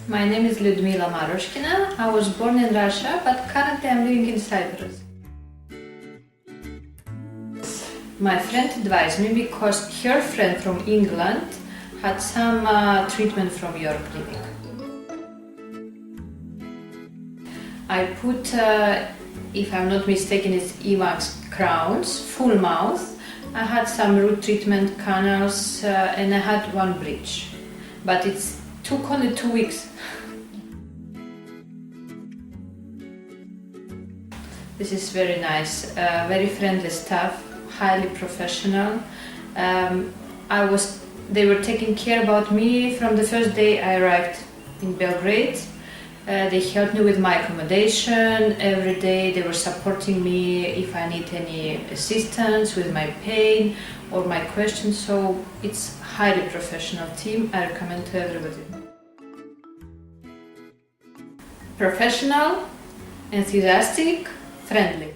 My name is Ludmila Marushkina. I was born in Russia, but currently I'm living in Cyprus. My friend advised me because her friend from England had some treatment from your clinic. I put, if I'm not mistaken, it's EVAX crowns, full mouth. I had some root treatment, canals, and I had one bridge. But it took only 2 weeks. This is very nice, very friendly staff, highly professional. They were taking care about me from the first day I arrived in Belgrade. They helped me with my accommodation every day. They were supporting me if I need any assistance with my pain or my questions. So it's a highly professional team. I recommend to everybody. Professional, enthusiastic, friendly.